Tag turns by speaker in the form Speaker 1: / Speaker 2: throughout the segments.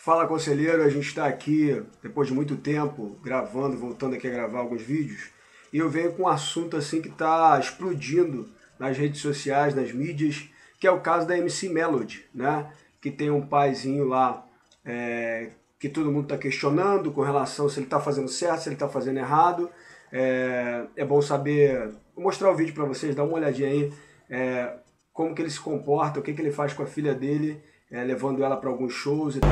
Speaker 1: Fala, conselheiro, a gente está aqui depois de muito tempo gravando, voltando aqui a gravar alguns vídeos, e eu venho com um assunto assim que está explodindo nas redes sociais, nas mídias, que é o caso da MC Melody, né? Que tem um paizinho lá que todo mundo está questionando com relação se ele está fazendo certo, se ele está fazendo errado. É bom saber, vou mostrar o vídeo para vocês, dá uma olhadinha aí, como que ele se comporta, o que ele faz com a filha dele, levando ela para alguns shows e tal.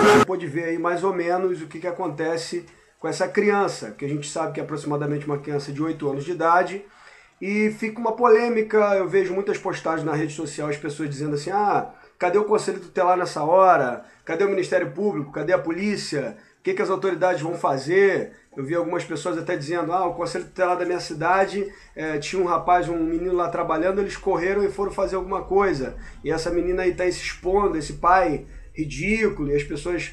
Speaker 1: Você pode ver aí mais ou menos o que acontece com essa criança, que a gente sabe que é aproximadamente uma criança de 8 anos de idade, e fica uma polêmica. Eu vejo muitas postagens na rede social, as pessoas dizendo assim: cadê o Conselho Tutelar nessa hora? Cadê o Ministério Público? Cadê a polícia? O que as autoridades vão fazer? Eu vi algumas pessoas até dizendo: o Conselho Tutelar da minha cidade tinha um rapaz, um menino lá trabalhando, eles correram e foram fazer alguma coisa. E essa menina aí está se expondo, esse pai ridículo, e as pessoas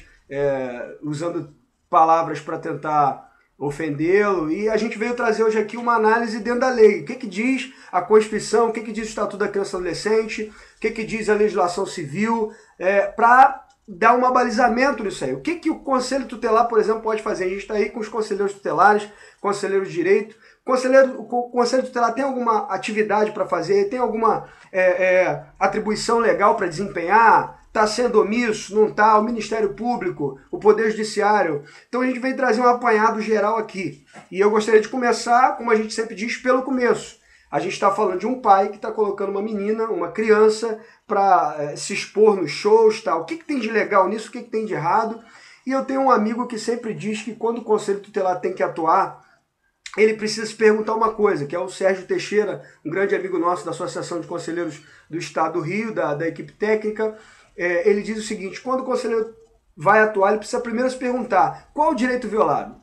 Speaker 1: usando palavras para tentar ofendê-lo. E a gente veio trazer hoje aqui uma análise dentro da lei. O que diz a Constituição, o que diz o Estatuto da Criança e Adolescente, o que diz a legislação civil, para dar um abalizamento nisso aí. O que o Conselho Tutelar, por exemplo, pode fazer? A gente está aí com os conselheiros tutelares, conselheiros de direito. O Conselho Tutelar tem alguma atividade para fazer? Tem alguma atribuição legal para desempenhar? Está sendo omisso? Não está? O Ministério Público, o Poder Judiciário. Então a gente vem trazer um apanhado geral aqui. E eu gostaria de começar, como a gente sempre diz, pelo começo. A gente está falando de um pai que está colocando uma menina, uma criança, para se expor nos shows, tal. O que tem de legal nisso? O que tem de errado? E eu tenho um amigo que sempre diz que quando o Conselho Tutelar tem que atuar, ele precisa se perguntar uma coisa, que é o Sérgio Teixeira, um grande amigo nosso da Associação de Conselheiros do Estado do Rio, da equipe técnica. Ele diz o seguinte: quando o conselheiro vai atuar, ele precisa primeiro se perguntar qual o direito violado?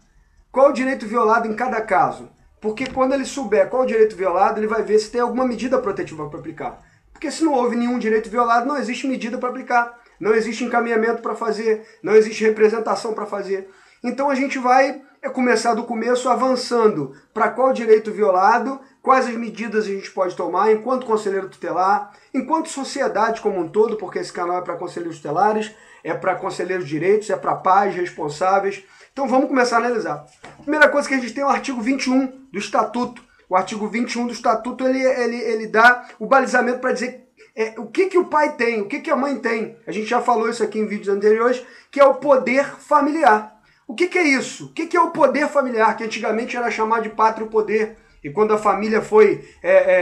Speaker 1: Qual o direito violado em cada caso? Porque quando ele souber qual o direito violado, ele vai ver se tem alguma medida protetiva para aplicar. Porque se não houve nenhum direito violado, não existe medida para aplicar, não existe encaminhamento para fazer, não existe representação para fazer. Então a gente vai começar do começo avançando para qual direito violado, quais as medidas a gente pode tomar enquanto conselheiro tutelar, enquanto sociedade como um todo, porque esse canal é para conselheiros tutelares, é para conselheiros de direitos, é para pais responsáveis. Então vamos começar a analisar. Primeira coisa que a gente tem é o artigo 21 do Estatuto. O artigo 21 do Estatuto ele dá o balizamento para dizer o que o pai tem, o que a mãe tem. A gente já falou isso aqui em vídeos anteriores, que é o poder familiar. O que é isso? O que é o poder familiar, que antigamente era chamado de pátrio poder? E quando a família foi,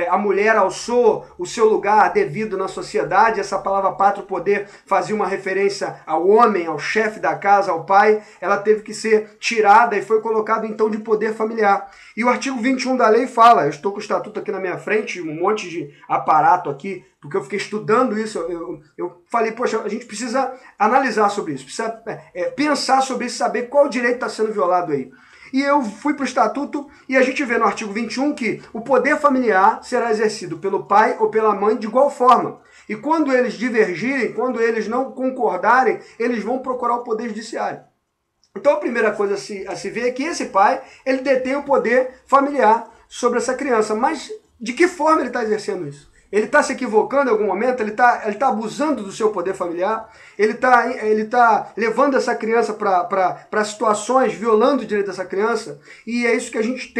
Speaker 1: a mulher alçou o seu lugar devido na sociedade, essa palavra pátrio poder fazia uma referência ao homem, ao chefe da casa, ao pai, ela teve que ser tirada e foi colocado então de poder familiar. E o artigo 21 da lei fala, eu estou com o estatuto aqui na minha frente, um monte de aparato aqui, porque eu fiquei estudando isso, eu falei, poxa, a gente precisa analisar sobre isso, precisa pensar sobre isso, saber qual direito está sendo violado aí. E eu fui para o Estatuto e a gente vê no artigo 21 que o poder familiar será exercido pelo pai ou pela mãe de igual forma. E quando eles divergirem, quando eles não concordarem, eles vão procurar o Poder Judiciário. Então a primeira coisa a se ver é que esse pai, ele detém o poder familiar sobre essa criança. Mas de que forma ele está exercendo isso? Ele está se equivocando em algum momento? Ele tá abusando do seu poder familiar? Ele tá levando essa criança para situações, violando o direito dessa criança? E é isso que a gente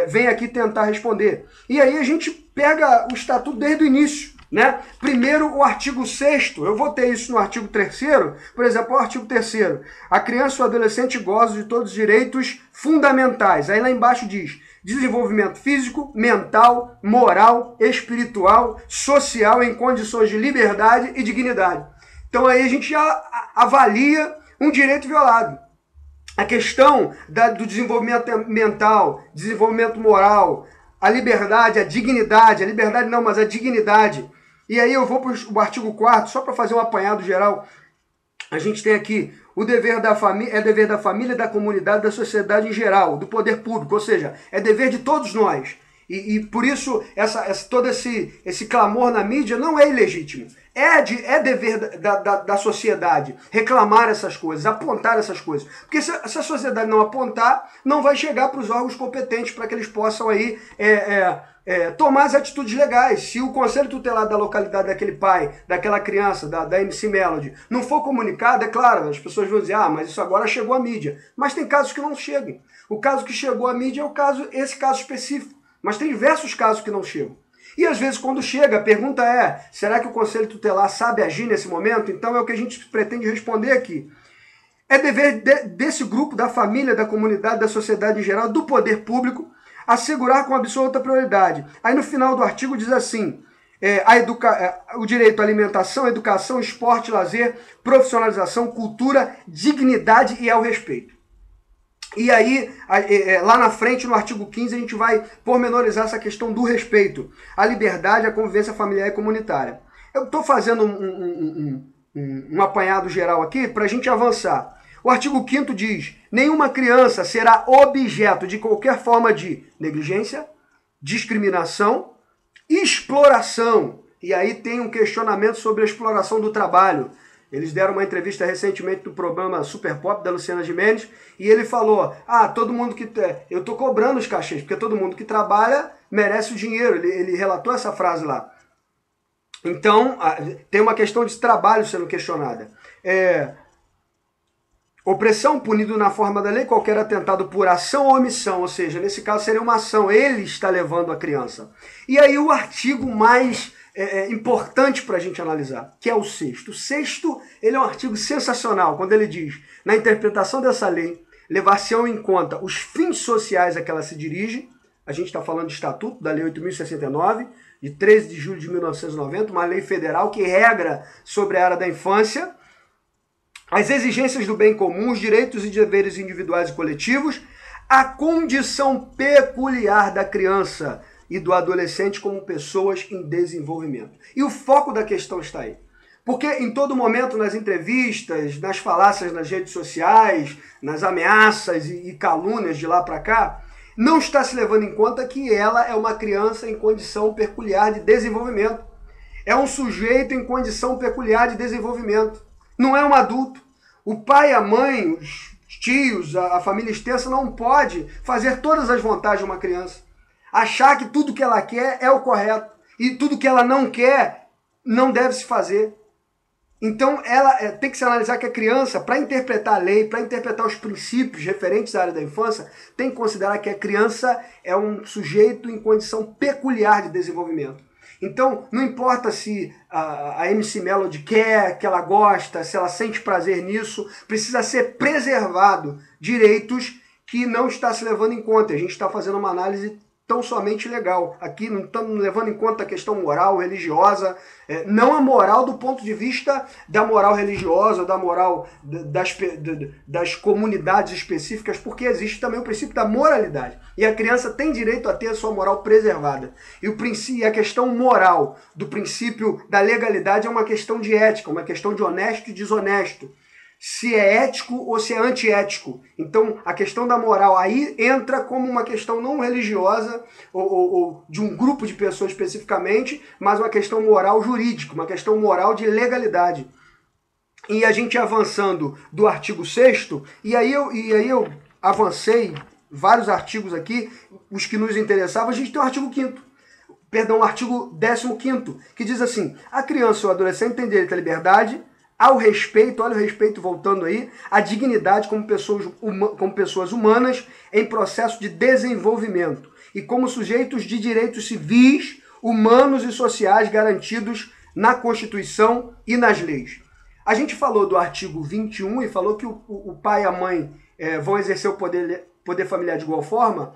Speaker 1: vem aqui tentar responder. E aí a gente pega o Estatuto desde o início, né? Primeiro o artigo 6º, eu vou ter isso no artigo 3º, por exemplo, o artigo 3º. A criança ou adolescente goza de todos os direitos fundamentais. Aí lá embaixo diz: desenvolvimento físico, mental, moral, espiritual, social em condições de liberdade e dignidade. Então aí a gente já avalia um direito violado. A questão do desenvolvimento mental, desenvolvimento moral, a liberdade, a dignidade, a liberdade não, mas a dignidade. E aí eu vou para o artigo 4º, só para fazer um apanhado geral. A gente tem aqui o dever da família, é dever da família, da comunidade, da sociedade em geral, do poder público, ou seja, é dever de todos nós. E por isso todo esse clamor na mídia não é ilegítimo. É dever da sociedade reclamar essas coisas, apontar essas coisas. Porque se a sociedade não apontar, não vai chegar para os órgãos competentes para que eles possam aí tomar as atitudes legais. Se o conselho tutelar da localidade daquele pai, daquela criança, da MC Melody, não for comunicado, é claro, as pessoas vão dizer, mas isso agora chegou à mídia. Mas tem casos que não chegam. O caso que chegou à mídia é esse caso específico. Mas tem diversos casos que não chegam. E às vezes quando chega, a pergunta é, será que o Conselho Tutelar sabe agir nesse momento? Então é o que a gente pretende responder aqui. É dever desse grupo, da família, da comunidade, da sociedade em geral, do poder público, assegurar com absoluta prioridade. Aí no final do artigo diz assim, o direito à alimentação, educação, esporte, lazer, profissionalização, cultura, dignidade e ao respeito. E aí, lá na frente, no artigo 15, a gente vai pormenorizar essa questão do respeito, a liberdade, a convivência familiar e comunitária. Eu estou fazendo um apanhado geral aqui para a gente avançar. O artigo 5º diz, nenhuma criança será objeto de qualquer forma de negligência, discriminação, exploração. E aí tem um questionamento sobre a exploração do trabalho. Eles deram uma entrevista recentemente do programa Super Pop da Luciana Gimenez e ele falou, todo mundo que... Eu estou cobrando os cachês, porque todo mundo que trabalha merece o dinheiro. Ele relatou essa frase lá. Então, tem uma questão de trabalho sendo questionada. Opressão, punido na forma da lei, qualquer atentado por ação ou omissão, ou seja, nesse caso seria uma ação, ele está levando a criança. E aí o artigo mais... importante para a gente analisar, que é o 6º. O 6º, ele é um artigo sensacional, quando ele diz, na interpretação dessa lei, levar-se-ão em conta os fins sociais a que ela se dirige, a gente está falando de estatuto, da Lei 8.069, de 13 de julho de 1990, uma lei federal que regra sobre a área da infância, as exigências do bem comum, os direitos e deveres individuais e coletivos, a condição peculiar da criança e do adolescente como pessoas em desenvolvimento. E o foco da questão está aí. Porque em todo momento, nas entrevistas, nas falácias nas redes sociais, nas ameaças e calúnias de lá para cá, não está se levando em conta que ela é uma criança em condição peculiar de desenvolvimento. É um sujeito em condição peculiar de desenvolvimento. Não é um adulto. O pai, a mãe, os tios, a família extensa não pode fazer todas as vontades de uma criança. Achar que tudo que ela quer é o correto e tudo que ela não quer não deve se fazer. Então ela tem que se analisar que a criança, para interpretar a lei, para interpretar os princípios referentes à área da infância, tem que considerar que a criança é um sujeito em condição peculiar de desenvolvimento. Então não importa se a MC Melody quer, que ela gosta, se ela sente prazer nisso, precisa ser preservado direitos que não está se levando em conta. A gente está fazendo uma análise tão somente legal. Aqui não estamos levando em conta a questão moral, religiosa, não a moral do ponto de vista da moral religiosa, da moral das comunidades específicas, porque existe também o princípio da moralidade. E a criança tem direito a ter a sua moral preservada. E a questão moral do princípio da legalidade é uma questão de ética, uma questão de honesto e desonesto. Se é ético ou se é antiético. Então, a questão da moral aí entra como uma questão não religiosa ou de um grupo de pessoas especificamente, mas uma questão moral jurídica, uma questão moral de legalidade. E a gente avançando do artigo 6º, e aí eu avancei vários artigos aqui, os que nos interessavam, a gente tem o artigo 5º. Perdão, o artigo 15º, que diz assim, a criança ou adolescente tem direito à liberdade, ao respeito, olha o respeito voltando aí, à dignidade como pessoas humanas em processo de desenvolvimento e como sujeitos de direitos civis, humanos e sociais garantidos na Constituição e nas leis. A gente falou do artigo 21 e falou que o pai e a mãe vão exercer o poder familiar de igual forma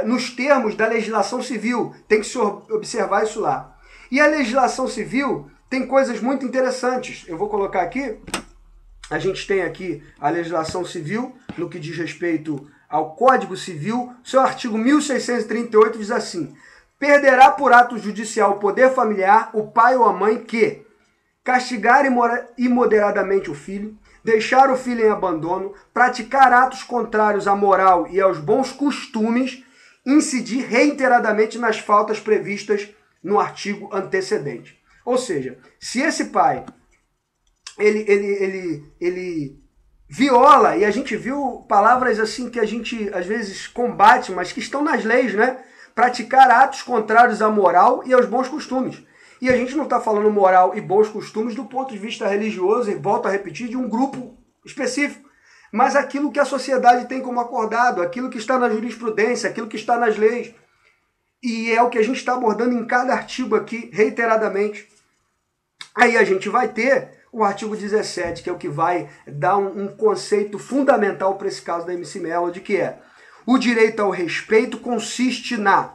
Speaker 1: nos termos da legislação civil. Tem que se observar isso lá. E a legislação civil tem coisas muito interessantes. Eu vou colocar aqui, a gente tem aqui a legislação civil, no que diz respeito ao Código Civil, seu artigo 1638 diz assim, perderá por ato judicial o poder familiar o pai ou a mãe que castigar imoderadamente o filho, deixar o filho em abandono, praticar atos contrários à moral e aos bons costumes, incidir reiteradamente nas faltas previstas no artigo antecedente. Ou seja, se esse pai ele viola, e a gente viu palavras assim que a gente às vezes combate, mas que estão nas leis, né? Praticar atos contrários à moral e aos bons costumes. E a gente não está falando moral e bons costumes do ponto de vista religioso, e volto a repetir, de um grupo específico, mas aquilo que a sociedade tem como acordado, aquilo que está na jurisprudência, aquilo que está nas leis. E é o que a gente está abordando em cada artigo aqui, reiteradamente. Aí a gente vai ter o artigo 17, que é o que vai dar um conceito fundamental para esse caso da MC Melody, que é: o direito ao respeito consiste na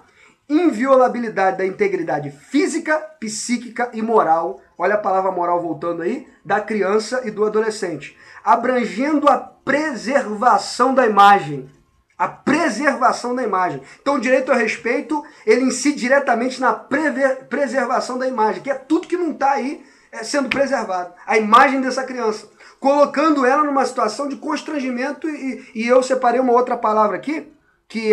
Speaker 1: inviolabilidade da integridade física, psíquica e moral, olha a palavra moral voltando aí, da criança e do adolescente, abrangendo a preservação da imagem. A preservação da imagem. Então o direito ao respeito, ele incide diretamente na preservação da imagem, que é tudo que não está aí sendo preservado. A imagem dessa criança. Colocando ela numa situação de constrangimento, e eu separei uma outra palavra aqui, que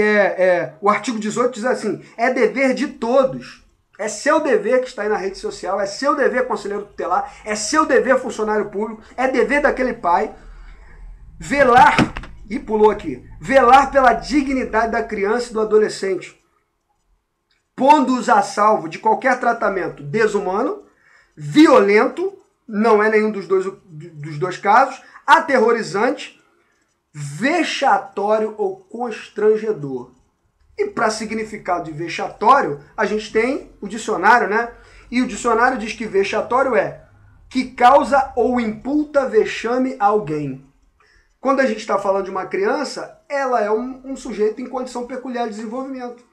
Speaker 1: o artigo 18 diz assim: é dever de todos. É seu dever que está aí na rede social, é seu dever conselheiro tutelar, é seu dever funcionário público, é dever daquele pai velar, e pulou aqui, velar pela dignidade da criança e do adolescente, pondo-os a salvo de qualquer tratamento desumano, violento, não é nenhum dos dois casos, aterrorizante, vexatório ou constrangedor. E para significado de vexatório, a gente tem o dicionário, né? E o dicionário diz que vexatório é que causa ou imputa vexame a alguém. Quando a gente está falando de uma criança, ela é um sujeito em condição peculiar de desenvolvimento.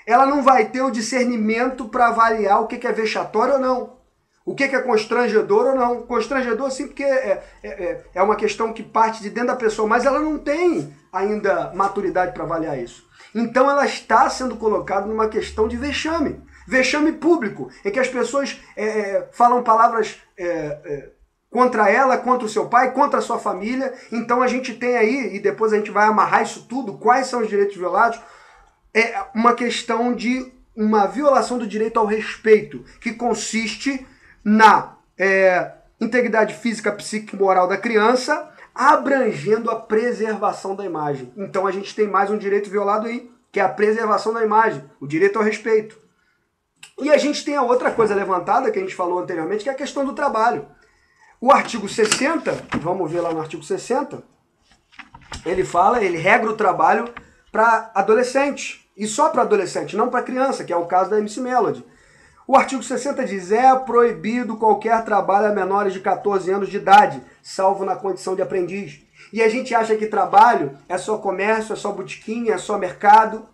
Speaker 1: Ela não vai ter o discernimento para avaliar o que é vexatório ou não. O que é constrangedor ou não. Constrangedor, sim, porque é uma questão que parte de dentro da pessoa, mas ela não tem ainda maturidade para avaliar isso. Então ela está sendo colocada numa questão de vexame. Vexame público, em que as pessoas falam palavras contra ela, contra o seu pai, contra a sua família. Então a gente tem aí, e depois a gente vai amarrar isso tudo, quais são os direitos violados, é uma questão de uma violação do direito ao respeito, que consiste na integridade física, psíquica e moral da criança, abrangendo a preservação da imagem. Então a gente tem mais um direito violado aí, que é a preservação da imagem, o direito ao respeito. E a gente tem a outra coisa levantada, que a gente falou anteriormente, que é a questão do trabalho. O artigo 60, vamos ver lá no artigo 60, ele regra o trabalho para adolescente, e só para adolescente, não para criança, que é o caso da MC Melody. O artigo 60 diz: é proibido qualquer trabalho a menores de 14 anos de idade, salvo na condição de aprendiz. E a gente acha que trabalho é só comércio, é só botequim, é só mercado.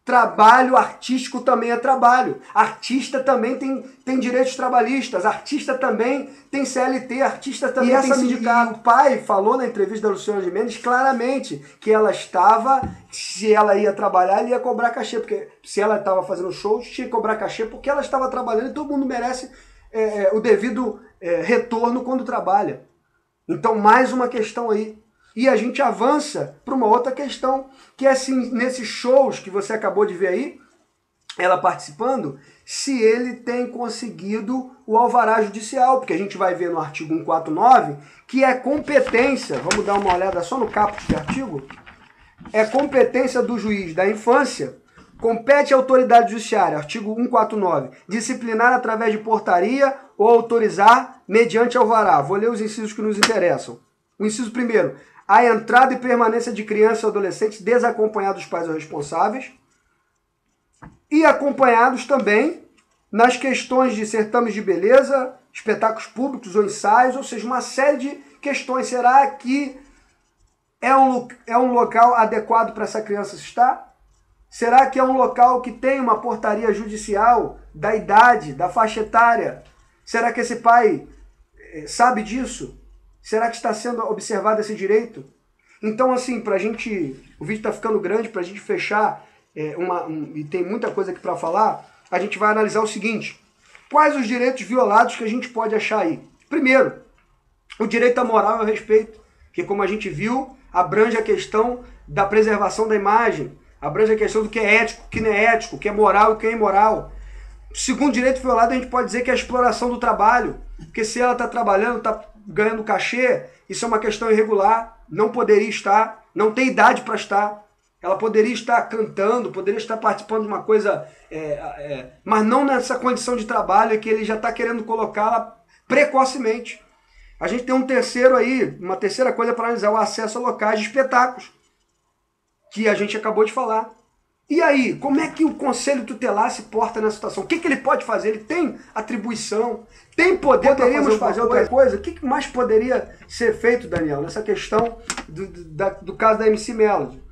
Speaker 1: Trabalho artístico também é trabalho. Artista também tem direitos trabalhistas. Artista também tem CLT. Artista também tem sindicato. E o pai falou na entrevista da Luciana Gimenez claramente que ela estava, se ela ia trabalhar, ele ia cobrar cachê. Porque se ela estava fazendo show, tinha que cobrar cachê porque ela estava trabalhando, e todo mundo merece o devido retorno quando trabalha. Então, mais uma questão aí. E a gente avança para uma outra questão, que é assim, nesses shows que você acabou de ver aí, ela participando, se ele tem conseguido o alvará judicial, porque a gente vai ver no artigo 149, que é competência, vamos dar uma olhada só no caput de artigo, é competência do juiz da infância, compete à autoridade judiciária, artigo 149, disciplinar através de portaria ou autorizar mediante alvará. Vou ler os incisos que nos interessam. O inciso primeiro: a entrada e permanência de crianças ou adolescentes desacompanhados dos pais ou responsáveis, e acompanhados também nas questões de certames de beleza, espetáculos públicos ou ensaios, ou seja, uma série de questões. Será que é um local adequado para essa criança estar? Será que é um local que tem uma portaria judicial da idade, da faixa etária? Será que esse pai sabe disso? Será que está sendo observado esse direito? Então, assim, pra gente... O vídeo está ficando grande, para a gente fechar, e tem muita coisa aqui para falar, a gente vai analisar o seguinte: quais os direitos violados que a gente pode achar aí? Primeiro, O direito à moral e ao respeito, que como a gente viu, abrange a questão da preservação da imagem, abrange a questão do que é ético, o que não é ético, o que é moral e o que é imoral. O segundo direito violado, a gente pode dizer que é a exploração do trabalho, porque se ela está trabalhando, está ganhando cachê, isso é uma questão irregular, não poderia estar, não tem idade para estar. Ela poderia estar cantando, poderia estar participando de uma coisa, mas não nessa condição de trabalho que ele já está querendo colocá-la precocemente. A gente tem um terceiro aí, uma terceira coisa para analisar, o acesso a locais de espetáculos, que a gente acabou de falar. E aí, como é que o Conselho Tutelar se porta nessa situação? O que ele pode fazer? Ele tem atribuição, tem poder para fazer outra coisa? O que mais poderia ser feito, Daniel, nessa questão do caso da MC Melody?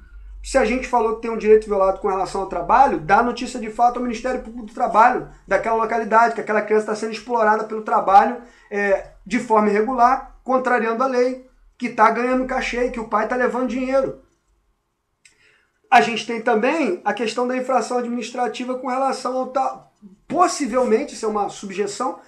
Speaker 1: Se a gente falou que tem um direito violado com relação ao trabalho, dá notícia de fato ao Ministério Público do Trabalho daquela localidade, que aquela criança está sendo explorada pelo trabalho de forma irregular, contrariando a lei, que está ganhando cachê e que o pai está levando dinheiro. A gente tem também a questão da infração administrativa com relação ao tal. Possivelmente, isso é uma subjeção,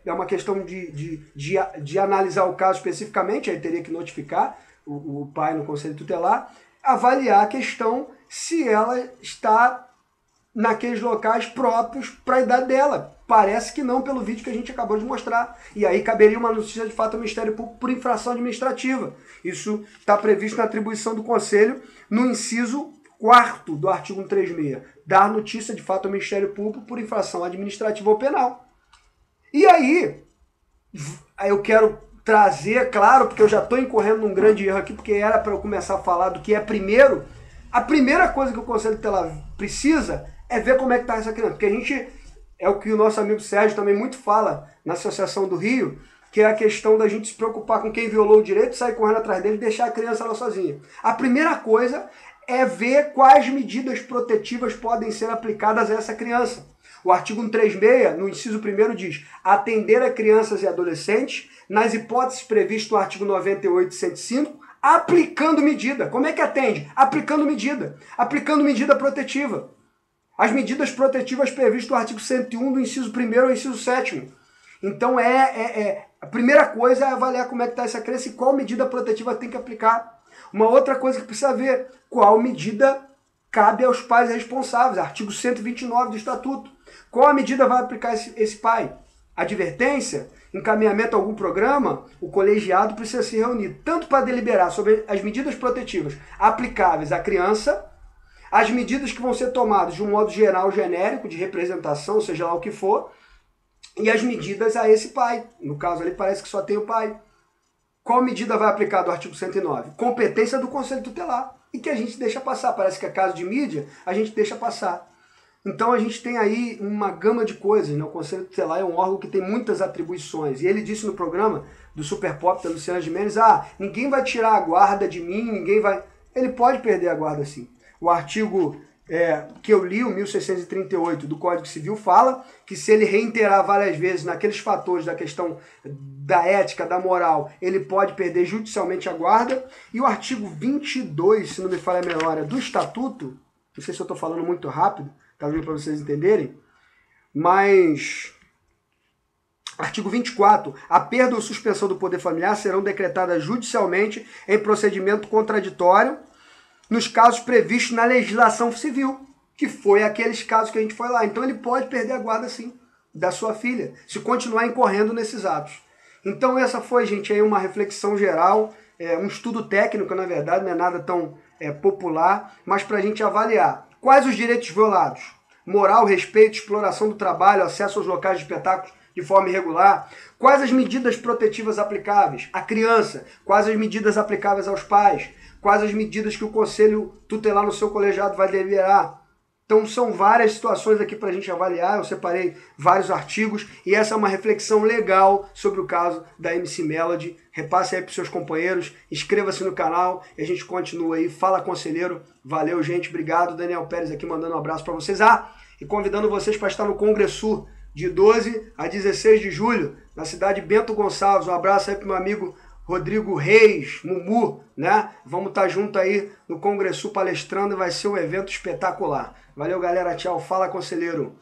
Speaker 1: é uma questão de analisar o caso especificamente, aí teria que notificar o pai no Conselho Tutelar, avaliar a questão se ela está naqueles locais próprios para a idade dela. Parece que não, pelo vídeo que a gente acabou de mostrar. E aí caberia uma notícia de fato ao Ministério Público por infração administrativa. Isso está previsto na atribuição do Conselho, no inciso 4º do artigo 136. Dar notícia de fato ao Ministério Público por infração administrativa ou penal. E aí eu quero trazer, claro, porque eu já estou incorrendo num grande erro aqui, porque era para eu começar a falar do que é primeiro. A primeira coisa que o Conselho Tutelar precisa é ver como é que está essa criança. Porque a gente, é o que o nosso amigo Sérgio também muito fala na Associação do Rio, que é a questão da gente se preocupar com quem violou o direito, sair correndo atrás dele e deixar a criança lá sozinha. A primeira coisa é ver quais medidas protetivas podem ser aplicadas a essa criança. O artigo 136, no inciso 1º, diz: atender a crianças e adolescentes, nas hipóteses previstas no artigo 98 e 105, aplicando medida. Como é que atende? Aplicando medida. Aplicando medida protetiva. As medidas protetivas previstas no artigo 101, do inciso 1º ao inciso 7º. Então, a primeira coisa é avaliar como é que está essa criança e qual medida protetiva tem que aplicar. Uma outra coisa que precisa ver, qual medida cabe aos pais responsáveis. Artigo 129 do Estatuto. Qual a medida vai aplicar esse pai? Advertência? Encaminhamento a algum programa? O colegiado precisa se reunir tanto para deliberar sobre as medidas protetivas aplicáveis à criança, as medidas que vão ser tomadas de um modo geral, genérico, de representação, seja lá o que for, e as medidas a esse pai. No caso ali parece que só tem o pai. Qual medida vai aplicar do artigo 109? Competência do Conselho Tutelar. E que a gente deixa passar. Parece que é caso de mídia, a gente deixa passar. Então a gente tem aí uma gama de coisas, né? O Conselho Tutelar é um órgão que tem muitas atribuições. E ele disse no programa do Super Pop da Luciana Gimenez, ninguém vai tirar a guarda de mim, ninguém vai... Ele pode perder a guarda sim. O artigo que eu li, o 1638 do Código Civil, fala que se ele reiterar várias vezes naqueles fatores da questão da ética, da moral, ele pode perder judicialmente a guarda. E o artigo 22, se não me falha a memória, do Estatuto, não sei se eu estou falando muito rápido, talvez para vocês entenderem, mas artigo 24, a perda ou suspensão do poder familiar serão decretadas judicialmente em procedimento contraditório nos casos previstos na legislação civil, que foi aqueles casos que a gente foi lá. Então ele pode perder a guarda sim, da sua filha, se continuar incorrendo nesses atos. Então essa foi, gente, aí uma reflexão geral, um estudo técnico, na verdade, não é nada tão popular, mas para a gente avaliar quais os direitos violados: moral, respeito, exploração do trabalho, acesso aos locais de espetáculos de forma irregular. Quais as medidas protetivas aplicáveis à criança? Quais as medidas aplicáveis aos pais? Quais as medidas que o Conselho Tutelar no seu colegiado vai deliberar? Então são várias situações aqui para a gente avaliar, eu separei vários artigos e essa é uma reflexão legal sobre o caso da MC Melody. Repasse aí para os seus companheiros, inscreva-se no canal e a gente continua aí. Fala, conselheiro. Valeu, gente. Obrigado. Daniel Pérez aqui mandando um abraço para vocês. E convidando vocês para estar no Congressu de 12 a 16 de julho, na cidade de Bento Gonçalves. Um abraço aí para o meu amigo Rodrigo Reis, Mumu, né? Vamos estar junto aí no Congressu palestrando e vai ser um evento espetacular. Valeu, galera. Tchau. Fala, conselheiro.